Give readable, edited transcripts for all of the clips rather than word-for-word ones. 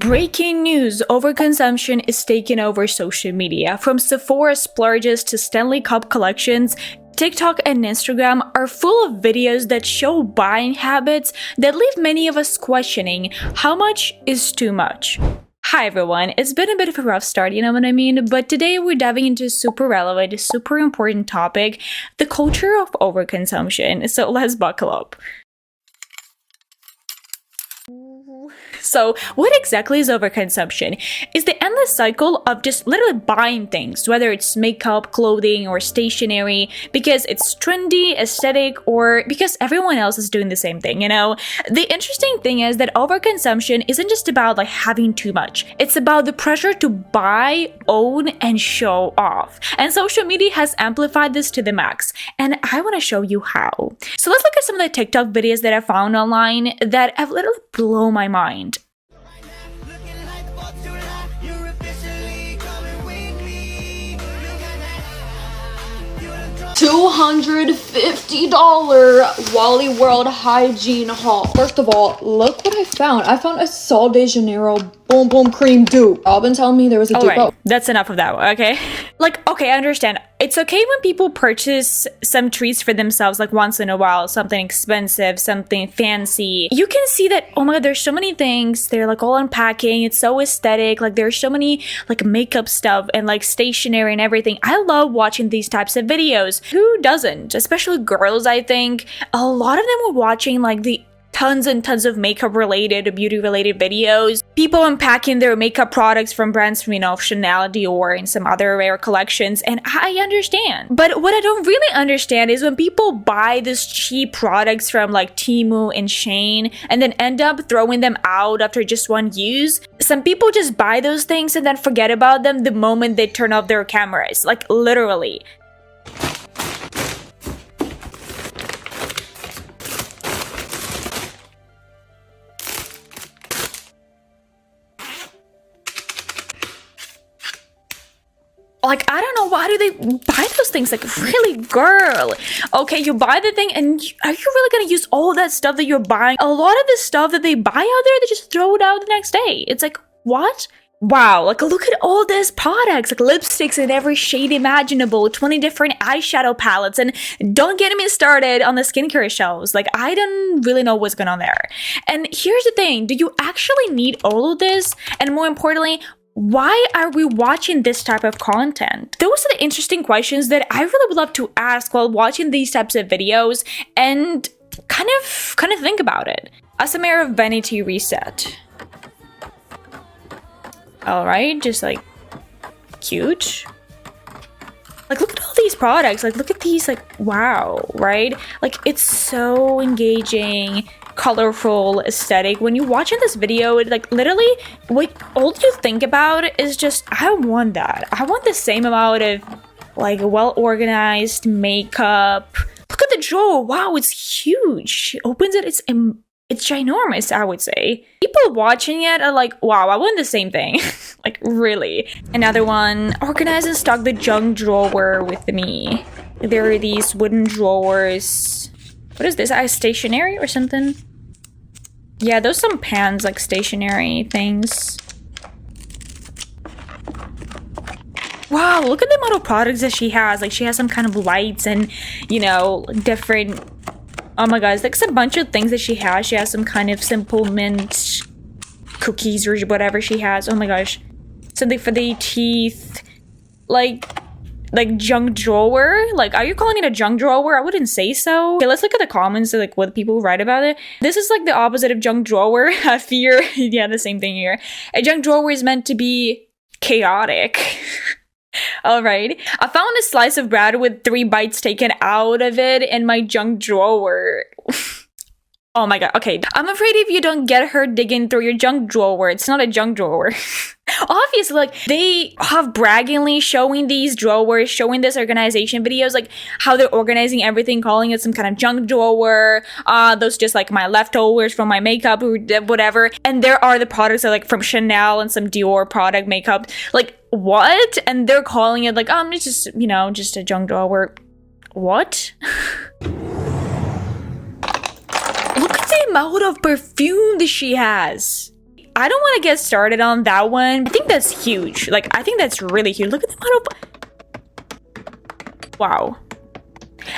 Breaking news, overconsumption is taking over social media. From Sephora splurges to Stanley Cup collections, TikTok and Instagram are full of videos that show buying habits that leave many of us questioning how much is too much. Hi everyone, it's been a bit of a rough start, you know what I mean? But today we're diving into a super relevant, super important topic, the culture of overconsumption. So let's buckle up. So, what exactly is overconsumption? It's the endless cycle of just literally buying things, whether it's makeup, clothing, or stationery, because it's trendy, aesthetic, or because everyone else is doing the same thing, you know? The interesting thing is that overconsumption isn't just about like having too much. It's about the pressure to buy, own, and show off. And social media has amplified this to the max. And I want to show you how. So let's look at some of the TikTok videos that I found online that have literally blown my mind. $250 Wally World hygiene haul. First of all, look what I found. I found a Sol de Janeiro Boom Boom Cream dupe. Y'all been telling me there was a dupe. Right. That's enough of that one, okay? Okay, I understand. It's okay when people purchase some treats for themselves, like once in a while, something expensive, something fancy. You can see that, oh my god, there's so many things. They're like all unpacking. It's so aesthetic. Like there's so many like makeup stuff and like stationery and everything. I love watching these types of videos. Who doesn't? Especially girls, I think. A lot of them were watching like the tons and tons of makeup related, beauty related videos. People unpacking their makeup products from brands from, Chanel, Dior, and some other rare collections. And I understand. But what I don't really understand is when people buy these cheap products from like Temu and Shein and then end up throwing them out after just one use. Some people just buy those things and then forget about them the moment they turn off their cameras. Like literally. Like, I don't know, why do they buy those things? Like, really, girl? Okay, you buy the thing, and are you really gonna use all that stuff that you're buying? A lot of the stuff that they buy out there, they just throw it out the next day. It's like, what? Wow, like, look at all these products, like lipsticks in every shade imaginable, 20 different eyeshadow palettes, and don't get me started on the skincare shelves. Like, I don't really know what's going on there. And here's the thing, do you actually need all of this? And more importantly, why are we watching this type of content? Those are the interesting questions that I really would love to ask while watching these types of videos and kind of think about it. As a mayor of vanity reset. Alright, just like cute. Like, look at all these products. Like, look at these, like, wow, right? Like, it's so engaging, colorful, aesthetic. When you're watching this video, it, like, literally, all you think about is just, I want that. I want the same amount of, like, well-organized makeup. Look at the drawer. Wow, it's huge. She opens it. It's ginormous, I would say. People watching it are like, wow, I want the same thing. Like, really. Another one, organize and stock the junk drawer with me. There are these wooden drawers. What is this? Stationery or something? Yeah, those some pans, like stationery things. Wow, look at the amount of products that she has. Like, she has some kind of lights and, different... Oh my god, it's like a bunch of things that she has. She has some kind of simple mint cookies or whatever she has. Oh my gosh. Something for the teeth. Like junk drawer? Like, are you calling it a junk drawer? I wouldn't say so. Okay, let's look at the comments of like what people write about it. This is like the opposite of junk drawer. I fear. Yeah, the same thing here. A junk drawer is meant to be chaotic. Alright, I found a slice of bread with 3 bites taken out of it in my junk drawer. Oh my god, okay. I'm afraid if you don't get her digging through your junk drawer, it's not a junk drawer. Obviously, like, they have braggingly showing these drawers, showing this organization videos, like, how they're organizing everything, calling it some kind of junk drawer. Those just, like, my leftovers from my makeup or whatever. And there are the products that, like, from Chanel and some Dior product makeup. Like, what? And they're calling it, like, it's just, just a junk drawer. What? Look at the amount of perfume that she has. I don't want to get started on that one. I think that's huge. Like, I think that's really huge. Look at the amount of... Wow.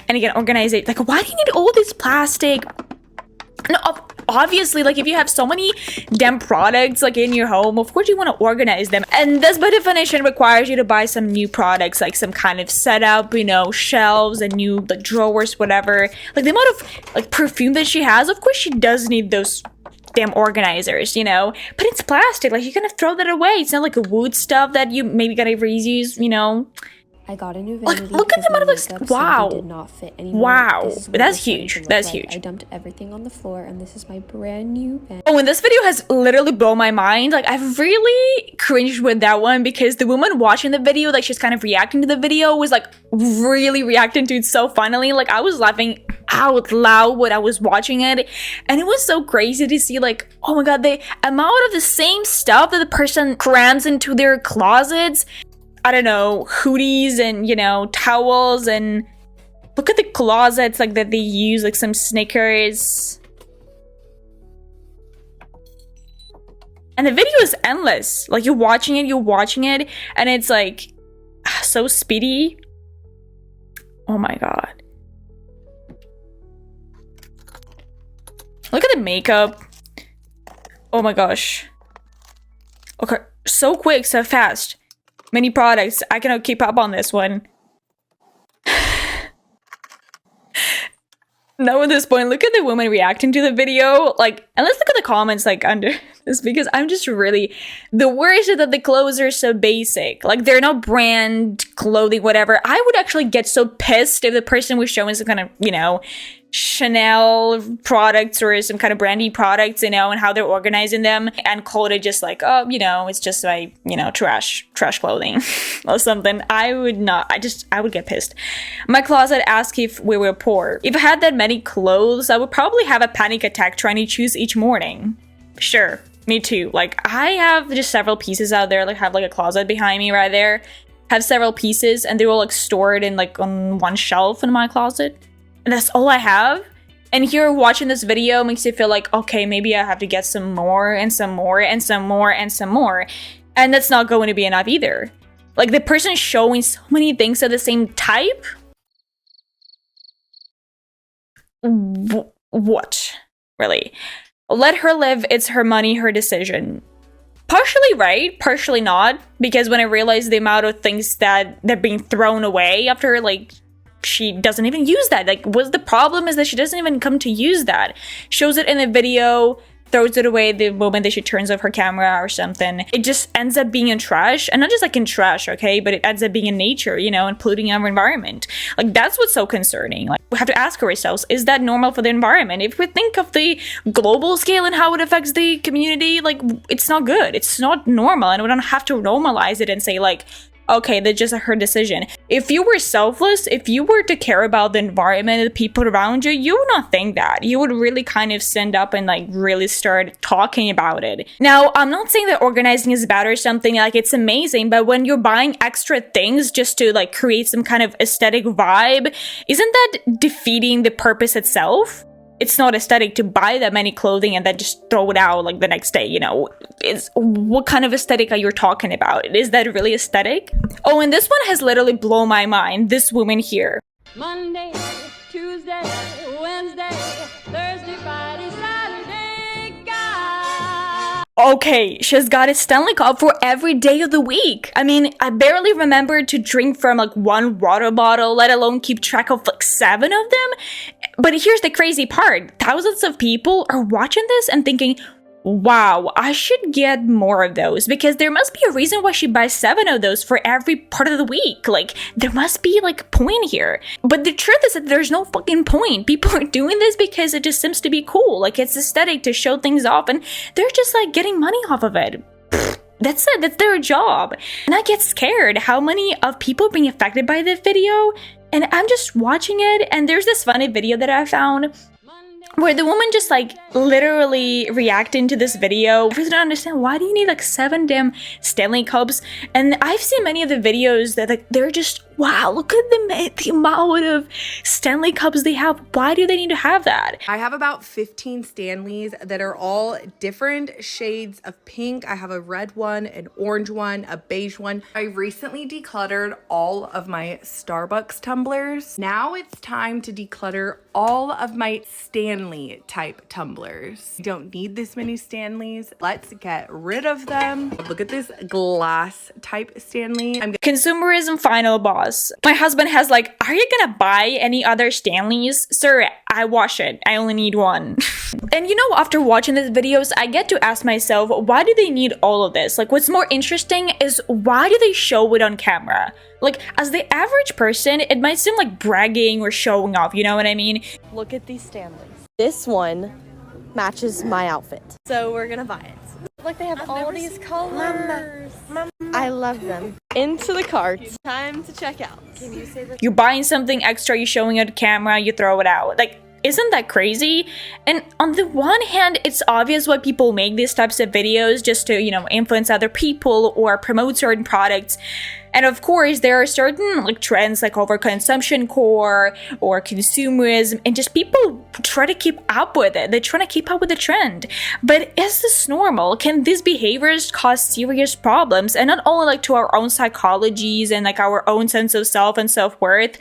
And again, organize it. Like, why do you need all this plastic? No, obviously, like, if you have so many damn products, like, in your home, of course you want to organize them. And this, by definition, requires you to buy some new products, like some kind of setup, you know, shelves and new, like, drawers, whatever. Like, the amount of, like, perfume that she has, of course she does need those damn organizers, you know? But it's plastic. Like, you're gonna throw that away. It's not like a wood stuff that you maybe gotta reuse, you know? I got a new vanity. Look at the amount of this. Wow. Did not fit anymore. Wow. That's huge. That's huge. I dumped everything on the floor, and this is my brand new vanity. Oh, and this video has literally blown my mind. Like, I've really cringed with that one because the woman watching the video, like, she's kind of reacting to the video, was like really reacting to it so funnily. Like, I was laughing out loud when I was watching it, and it was so crazy to see, like, oh my god, the amount of the same stuff that the person crams into their closets. I don't know, hoodies and, you know, towels, and look at the closets, like, that they use, like, some Snickers. And the video is endless. Like, you're watching it, and it's, like, so speedy. Oh my god. Look at the makeup. Oh my gosh. Okay, so quick, so fast. Many products. I cannot keep up on this one. Now at this point, look at the woman reacting to the video. Like, and let's look at the comments, like, under this, because I'm just really... The worst is that the clothes are so basic. Like, they're not brand clothing, whatever. I would actually get so pissed if the person was showing some kind of, you know, Chanel products or some kind of brandy products, you know, and how they're organizing them, and called it just like, oh, you know, it's just my, you know, trash clothing or something. I would not. I would get pissed. My closet asked if we were poor. If I had that many clothes, I would probably have a panic attack trying to choose each morning. Sure, me too. Like, I have just several pieces out there. Like, have like a closet behind me right there. Have several pieces, and they're all like stored in like on one shelf in my closet. And that's all I have. And here watching this video makes you feel like, okay, maybe I have to get some more and some more and some more and some more. And that's not going to be enough either. Like, the person showing so many things of the same type? What? Really? Let her live. It's her money, her decision. Partially right, partially not. Because when I realized the amount of things that they're being thrown away after, like, she doesn't even use that. Like, what's the problem is that she doesn't even come to use that. Shows it in the video, throws it away the moment that she turns off her camera or something. It just ends up being in trash, and not just like in trash, okay, but it ends up being in nature, you know, and polluting our environment. Like, that's what's so concerning. Like, we have to ask ourselves, is that normal for the environment? If we think of the global scale and how it affects the community, like, it's not good. It's not normal, and we don't have to normalize it and say, like, okay, that's just her decision. If you were selfless, if you were to care about the environment and the people around you, you would not think that. You would really kind of stand up and like really start talking about it. Now, I'm not saying that organizing is bad or something, like it's amazing, but when you're buying extra things just to like create some kind of aesthetic vibe, isn't that defeating the purpose itself? It's not aesthetic to buy that many clothing and then just throw it out like the next day, you know. What kind of aesthetic are you talking about? Is that really aesthetic? Oh, and this one has literally blown my mind. This woman here. Monday, Tuesday, Wednesday, Thursday, Friday, Saturday, God. Okay, she's got a Stanley cup for every day of the week. I mean, I barely remember to drink from like one water bottle, let alone keep track of like 7 of them. But here's the crazy part. Thousands of people are watching this and thinking, wow, I should get more of those, because there must be a reason why she buys 7 of those for every part of the week. Like, there must be like a point here. But the truth is that there's no fucking point. People are doing this because it just seems to be cool. Like, it's aesthetic to show things off, and they're just like getting money off of it. That's it. That's their job. And I get scared how many of people being affected by this video. And I'm just watching it, and there's this funny video that I found where the woman just like literally reacting to this video. I really don't understand, why do you need like 7 damn Stanley cups? And I've seen many of the videos that like they're just Wow, look at the amount of Stanley cups they have. Why do they need to have that? I have about 15 Stanleys that are all different shades of pink. I have a red one, an orange one, a beige one. I recently decluttered all of my Starbucks tumblers. Now it's time to declutter all of my Stanley type tumblers. I don't need this many Stanleys. Let's get rid of them. Look at this glass type Stanley. Consumerism final boss. My husband has like, are you gonna buy any other Stanleys? Sir, I wash it. I only need one. And you know, after watching these videos, I get to ask myself, why do they need all of this? Like, what's more interesting is why do they show it on camera? Like, as the average person, it might seem like bragging or showing off, you know what I mean? Look at these Stanleys. This one matches my outfit, so we're gonna buy it. Look, they have all these colors. I love them. Into the cart. Time to check out. Can you say that? You're buying something extra, you're showing it on camera, you throw it out. Like, isn't that crazy? And on the one hand, it's obvious why people make these types of videos, just to, you know, influence other people or promote certain products. And of course, there are certain like trends like overconsumption core or consumerism, and just people try to keep up with it. They're trying to keep up with the trend. But is this normal? Can these behaviors cause serious problems? And not only like to our own psychologies and like our own sense of self and self-worth.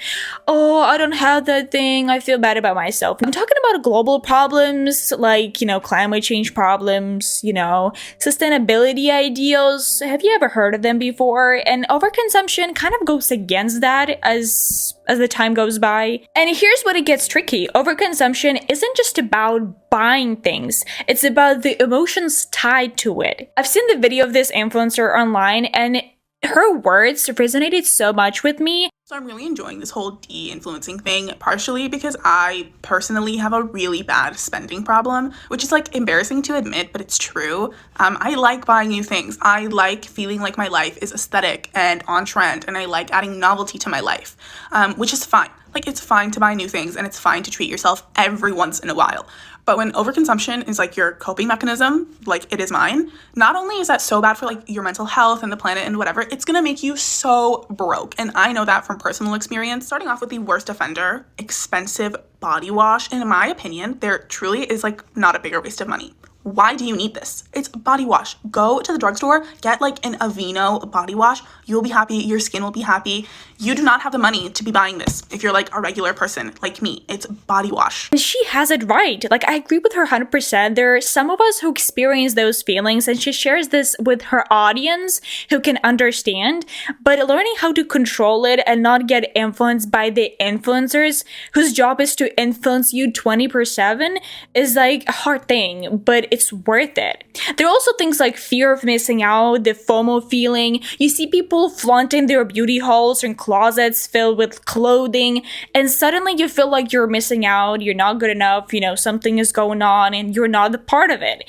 Oh, I don't have that thing. I feel bad about myself. I'm talking about global problems like, you know, climate change problems, you know, sustainability ideals. Have you ever heard of them before? And overconsumption kind of goes against that as the time goes by. And here's what it gets tricky. Overconsumption isn't just about buying things. It's about the emotions tied to it. I've seen the video of this influencer online, and her words resonated so much with me. So I'm really enjoying this whole de-influencing thing, partially because I personally have a really bad spending problem, which is like embarrassing to admit, but it's true. I like buying new things. I like feeling like my life is aesthetic and on trend, and I like adding novelty to my life, which is fine. Like, it's fine to buy new things, and it's fine to treat yourself every once in a while. But when overconsumption is like your coping mechanism, like it is mine, not only is that so bad for like your mental health and the planet and whatever, it's gonna make you so broke. And I know that from personal experience. Starting off with the worst offender, expensive body wash. And in my opinion, there truly is like not a bigger waste of money. Why do you need this? It's body wash. Go to the drugstore, get like an Aveeno body wash. You'll be happy. Your skin will be happy. You do not have the money to be buying this if you're like a regular person like me. It's body wash. And she has it right. Like, I agree with her 100%. There are some of us who experience those feelings, and she shares this with her audience who can understand. But learning how to control it and not get influenced by the influencers whose job is to influence you 24/7 is like a hard thing, but it's worth it. There are also things like fear of missing out, the FOMO feeling. You see people flaunting their beauty hauls and closets filled with clothing, and suddenly you feel like you're missing out, you're not good enough, you know, something is going on and you're not a part of it.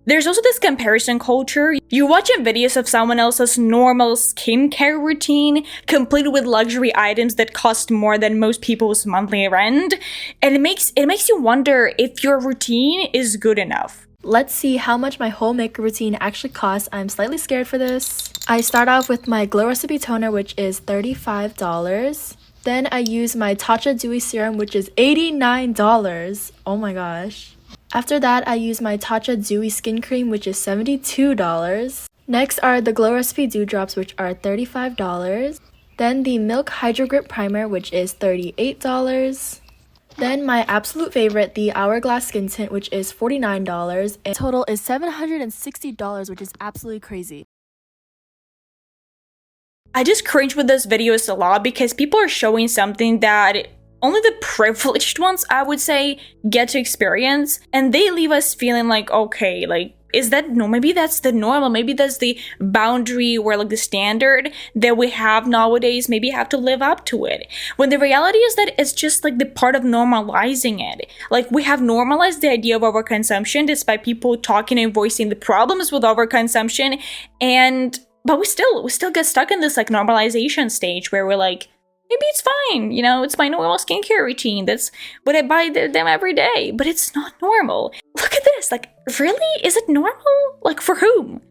There's also this comparison culture. You're watching videos of someone else's normal skincare routine, complete with luxury items that cost more than most people's monthly rent, and it makes you wonder if your routine is good enough. Let's see how much my whole makeup routine actually costs. I'm slightly scared for this. I start off with my Glow Recipe Toner, which is $35. Then I use my Tatcha Dewy Serum, which is $89. Oh my gosh. After that, I use my Tatcha Dewy Skin Cream, which is $72. Next are the Glow Recipe Dewdrops, which are $35. Then the Milk Hydro Grip Primer, which is $38. Then my absolute favorite, the Hourglass Skin Tint, which is $49. And Total is $760, which is absolutely crazy. I just cringe with those videos a lot because people are showing something that only the privileged ones, I would say, get to experience, and they leave us feeling like, okay, like, is that no? Maybe that's the normal. Maybe that's the boundary or like the standard that we have nowadays. Maybe you have to live up to it. When the reality is that it's just like the part of normalizing it. Like, we have normalized the idea of overconsumption despite people talking and voicing the problems with overconsumption, but we still get stuck in this like normalization stage where we're like, maybe it's fine, you know, it's my normal skincare routine. That's what I buy them every day, but it's not normal. Look at this, like, really? Is it normal? Like, for whom?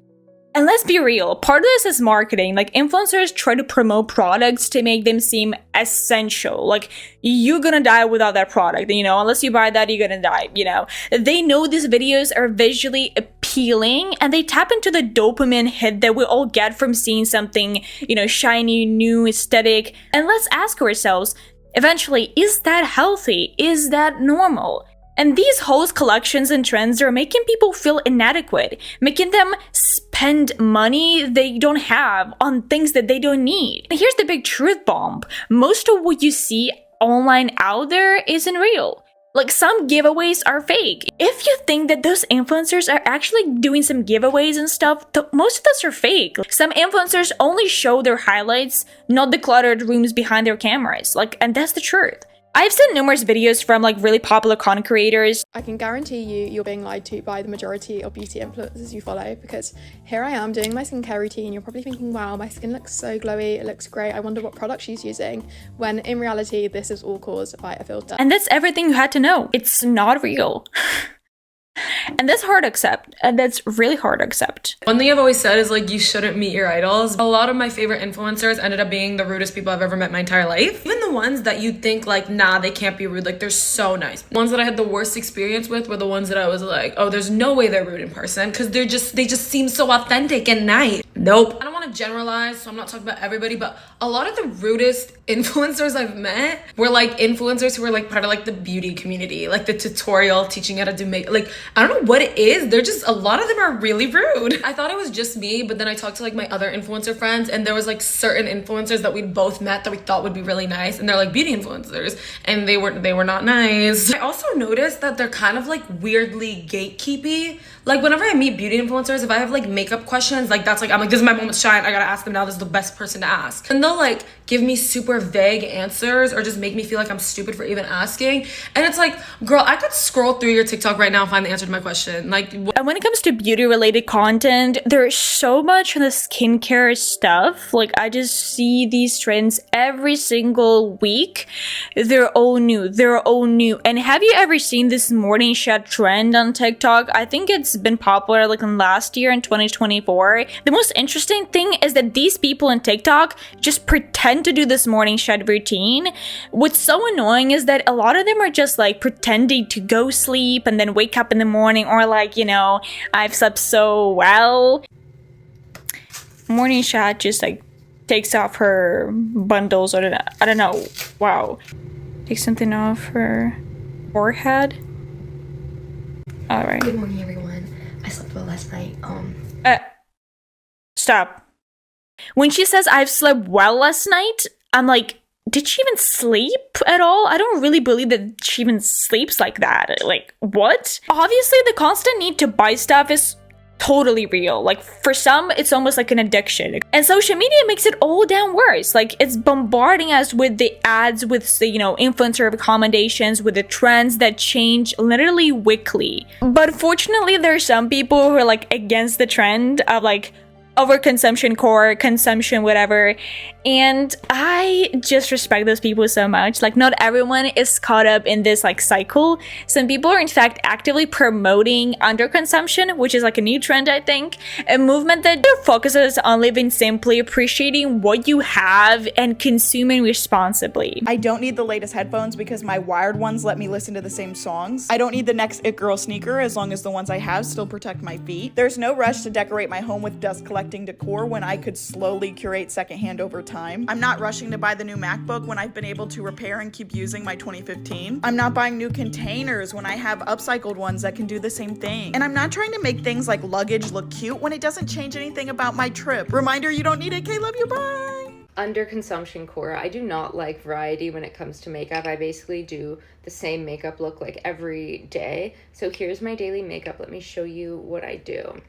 And let's be real, part of this is marketing. Like, influencers try to promote products to make them seem essential. Like, you're gonna die without that product, you know, unless you buy that, you're gonna die, you know. They know these videos are visually appealing and they tap into the dopamine hit that we all get from seeing something, you know, shiny, new, aesthetic. And let's ask ourselves, eventually, is that healthy? Is that normal? And these whole collections and trends are making people feel inadequate, making them spend money they don't have on things that they don't need. And here's the big truth bomb. Most of what you see online out there isn't real. Like, some giveaways are fake. If you think that those influencers are actually doing some giveaways and stuff, most of those are fake. Some influencers only show their highlights, not the cluttered rooms behind their cameras. Like, and that's the truth. I've seen numerous videos from like really popular content creators. I can guarantee you're being lied to by the majority of beauty influencers you follow, because here I am doing my skincare routine. You're probably thinking, wow, my skin looks so glowy, it looks great, I wonder what product she's using, when in reality this is all caused by a filter. And that's everything you had to know. It's not real. And that's hard to accept. And that's really hard to accept. One thing I've always said is like, you shouldn't meet your idols. A lot of my favorite influencers ended up being the rudest people I've ever met my entire life. Even the ones that you think like, nah, they can't be rude, like they're so nice. The ones that I had the worst experience with were the ones that I was like, oh, there's no way they're rude in person, because they just seem so authentic and nice. Nope. I don't want to generalize, so I'm not talking about everybody, but a lot of the rudest influencers I've met were like influencers who were like part of like the beauty community, like the tutorial teaching how to do makeup. Like, I don't know what it is. They're just, a lot of them are really rude. I thought it was just me, but then I talked to like my other influencer friends, and there was like certain influencers that we'd both met that we thought would be really nice, and they're like beauty influencers, and they were not nice. I also noticed that they're kind of like weirdly gatekeepy. Like, whenever I meet beauty influencers, if I have like makeup questions, like that's like, I'm like, this is my moment to shine, I gotta ask them now, this is the best person to ask. And they'll like give me super vague answers or just make me feel like I'm stupid for even asking. And it's like, girl, I could scroll through your TikTok right now and find the answer to my question. Like, and when it comes to beauty related content, there's so much on the skincare stuff. Like, I just see these trends every single week. They're all new. And have you ever seen this morning shed trend on TikTok? I think it's been popular like in last year in 2024. The most interesting thing is that these people on TikTok just pretend to do this morning shed routine. What's so annoying is that a lot of them are just like pretending to go sleep and then wake up in the morning, or like, you know, I've slept so well. Morning Shad just like takes off her bundles, or I don't know. Wow. Take something off her forehead. Alright. Good morning, everyone. I slept well last night. Stop. When she says I've slept well last night, I'm like, did she even sleep at all? I don't really believe that she even sleeps like that. Like, what? Obviously, the constant need to buy stuff is totally real. Like, for some, it's almost like an addiction. And social media makes it all damn worse. Like, it's bombarding us with the ads, with the, you know, influencer recommendations, with the trends that change literally weekly. But fortunately, there are some people who are like against the trend of like overconsumption, core consumption, whatever. And I just respect those people so much. Like, not everyone is caught up in this like cycle. Some people are in fact actively promoting underconsumption, which is like a new trend, I think. A movement that focuses on living simply, appreciating what you have, and consuming responsibly. I don't need the latest headphones because my wired ones let me listen to the same songs. I don't need the next It Girl sneaker as long as the ones I have still protect my feet. There's no rush to decorate my home with dust collecting decor when I could slowly curate secondhand over time. I'm not rushing to buy the new MacBook when I've been able to repair and keep using my 2015. I'm not buying new containers when I have upcycled ones that can do the same thing. And I'm not trying to make things like luggage look cute when it doesn't change anything about my trip. Reminder, you don't need it. K, love you, bye! Under consumption core, I do not like variety when it comes to makeup. I basically do the same makeup look like every day. So here's my daily makeup. Let me show you what I do.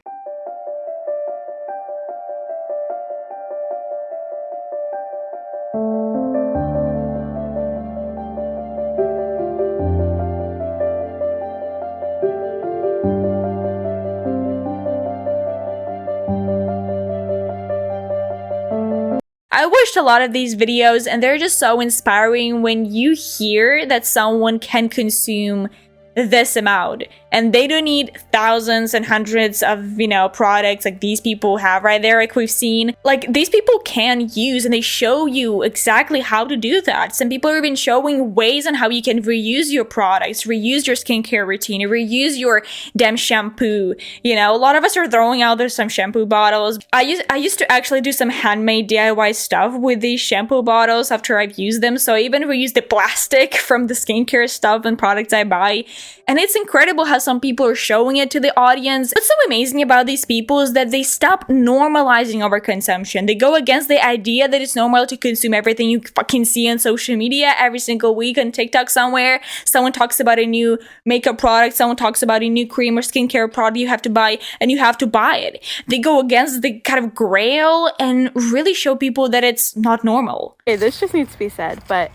I watched a lot of these videos and they're just so inspiring when you hear that someone can consume this amount. and they don't need thousands and hundreds of, you know, products like these people have right there, like we've seen. Like, these people can use, and they show you exactly how to do that. Some people are even showing ways on how you can reuse your products, reuse your skincare routine, reuse your damn shampoo. You know, a lot of us are throwing out there some shampoo bottles. I used to actually do some handmade DIY stuff with these shampoo bottles after I've used them. So I even reuse the plastic from the skincare stuff and products I buy. And it's incredible how some people are showing it to the audience. What's so amazing about these people is that they stop normalizing overconsumption. They go against the idea that it's normal to consume everything you fucking see on social media every single week on TikTok somewhere. Someone talks about a new makeup product, someone talks about a new cream or skincare product you have to buy, and you have to buy it. They go against the kind of grail and really show people that it's not normal. Okay, this just needs to be said, but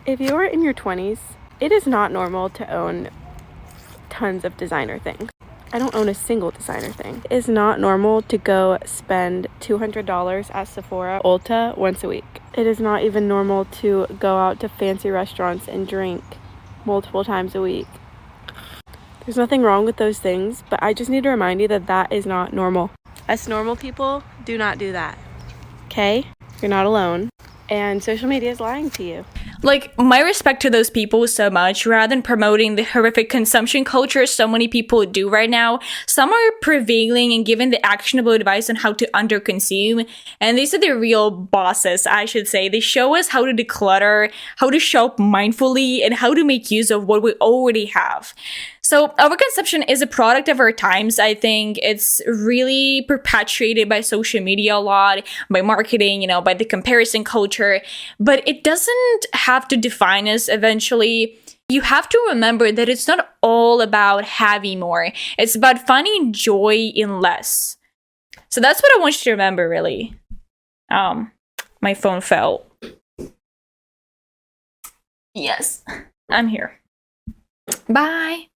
if you are in your 20s, it is not normal to own tons of designer things. I don't own a single designer thing. It is not normal to go spend $200 at Sephora, Ulta once a week. It is not even normal to go out to fancy restaurants and drink multiple times a week. There's nothing wrong with those things, but I just need to remind you that that is not normal. Us normal people do not do that. Okay? You're not alone. And social media is lying to you. Like, my respect to those people so much. Rather than promoting the horrific consumption culture so many people do right now, some are prevailing and giving the actionable advice on how to underconsume. And these are the real bosses, I should say. They show us how to declutter, how to shop mindfully, and how to make use of what we already have. So overconsumption is a product of our times. I think it's really perpetuated by social media a lot, by marketing, you know, by the comparison culture. But it doesn't have to define us eventually. You have to remember that it's not all about having more. It's about finding joy in less. So that's what I want you to remember, really. My phone fell. Yes, I'm here. Bye.